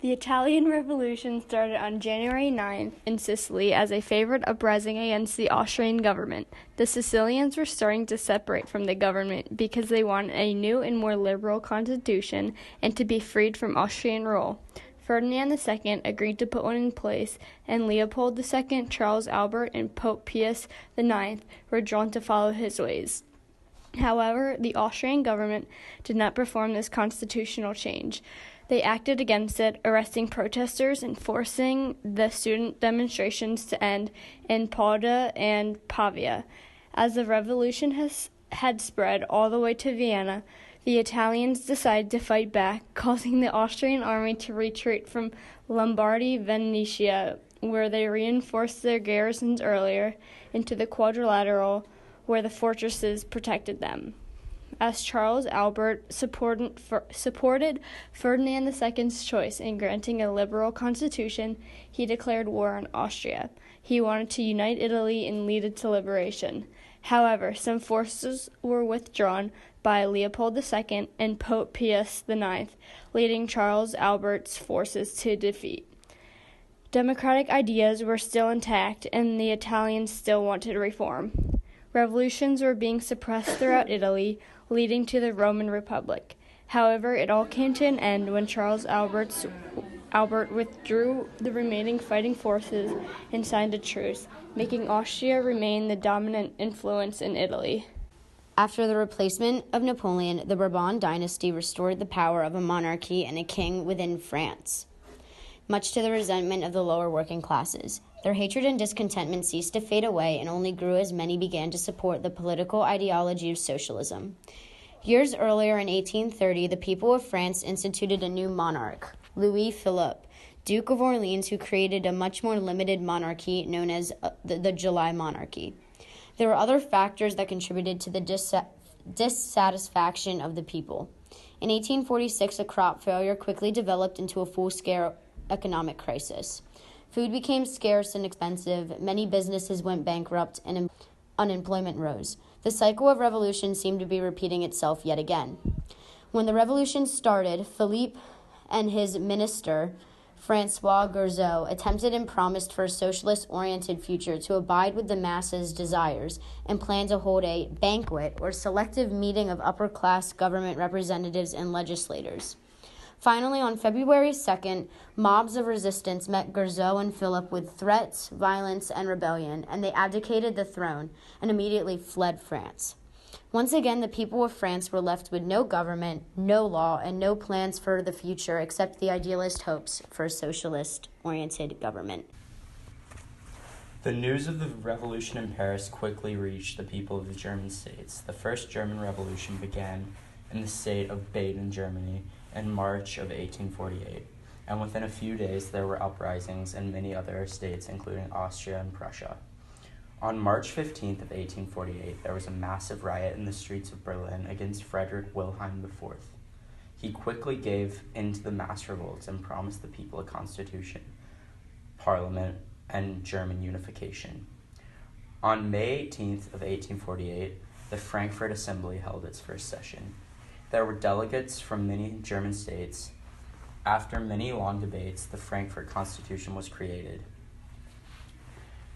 The Italian Revolution started on January 9th in Sicily as a favorite uprising against the Austrian government. The Sicilians were starting to separate from the government because they wanted a new and more liberal constitution and to be freed from Austrian rule. Ferdinand II agreed to put one in place, and Leopold II, Charles Albert, and Pope Pius IX were drawn to follow his ways. However, the Austrian government did not perform this constitutional change. They acted against it, arresting protesters and forcing the student demonstrations to end in Padua and Pavia. As the revolution had spread all the way to Vienna, the Italians decided to fight back, causing the Austrian army to retreat from Lombardy, Venetia, where they reinforced their garrisons earlier, into the Quadrilateral, where the fortresses protected them. As Charles Albert supported Ferdinand II's choice in granting a liberal constitution, he declared war on Austria. He wanted to unite Italy and lead it to liberation. However, some forces were withdrawn by Leopold II and Pope Pius IX, leading Charles Albert's forces to defeat. Democratic ideas were still intact, and the Italians still wanted reform. Revolutions were being suppressed throughout Italy, leading to the Roman Republic. However, it all came to an end when Charles Albert withdrew the remaining fighting forces and signed a truce, making Austria remain the dominant influence in Italy. After the replacement of Napoleon, the Bourbon dynasty restored the power of a monarchy and a king within France, much to the resentment of the lower working classes. Their hatred and discontentment ceased to fade away and only grew as many began to support the political ideology of socialism. Years earlier, in 1830, the people of France instituted a new monarch, Louis Philippe, Duke of Orleans, who created a much more limited monarchy known as the July Monarchy. There were other factors that contributed to the dissatisfaction of the people. In 1846, a crop failure quickly developed into a full-scale economic crisis. Food became scarce and expensive, many businesses went bankrupt, and unemployment rose. The cycle of revolution seemed to be repeating itself yet again. When the revolution started, Philippe and his minister, Francois Gourgaud, attempted and promised for a socialist-oriented future to abide with the masses' desires and planned to hold a banquet or selective meeting of upper-class government representatives and legislators. Finally, on February 2nd, mobs of resistance met Gourgaud and Philippe with threats, violence, and rebellion, and they abdicated the throne and immediately fled France. Once again, the people of France were left with no government, no law, and no plans for the future except the idealist hopes for a socialist-oriented government. The news of the revolution in Paris quickly reached the people of the German states. The first German Revolution began in the state of Baden, Germany, in March of 1848, and within a few days there were uprisings in many other states, including Austria and Prussia. On March 15th of 1848, there was a massive riot in the streets of Berlin against Frederick Wilhelm IV. He quickly gave in to the mass revolts and promised the people a constitution, parliament, and German unification. On May 18th of 1848, the Frankfurt Assembly held its first session. There were delegates from many German states. After many long debates, the Frankfurt Constitution was created.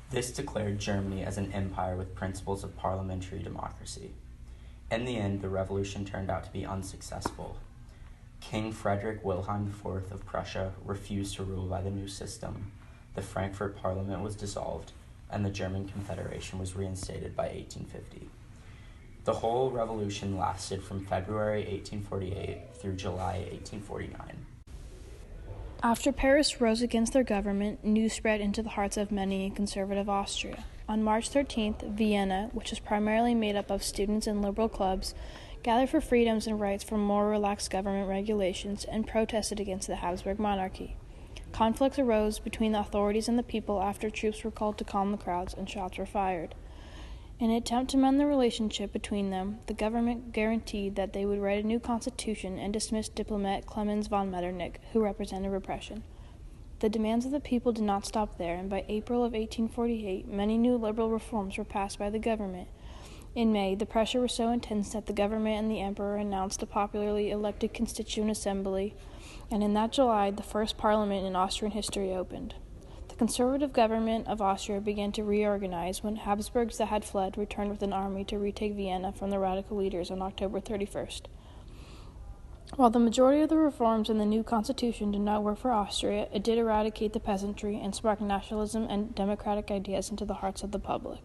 This declared Germany as an empire with principles of parliamentary democracy. In the end, the revolution turned out to be unsuccessful. King Frederick Wilhelm IV of Prussia refused to rule by the new system. The Frankfurt Parliament was dissolved, and the German Confederation was reinstated by 1850. The whole revolution lasted from February 1848 through July 1849. After Paris rose against their government, news spread into the hearts of many in conservative Austria. On March 13th, Vienna, which was primarily made up of students and liberal clubs, gathered for freedoms and rights for more relaxed government regulations and protested against the Habsburg monarchy. Conflicts arose between the authorities and the people after troops were called to calm the crowds and shots were fired. In an attempt to mend the relationship between them, the government guaranteed that they would write a new constitution and dismiss diplomat Clemens von Metternich, who represented repression. The demands of the people did not stop there, and by April of 1848, many new liberal reforms were passed by the government. In May, the pressure was so intense that the government and the emperor announced a popularly elected constituent assembly, and in that July, the first parliament in Austrian history opened. The conservative government of Austria began to reorganize when Habsburgs that had fled returned with an army to retake Vienna from the radical leaders on October 31st. While the majority of the reforms in the new constitution did not work for Austria, it did eradicate the peasantry and spark nationalism and democratic ideas into the hearts of the public.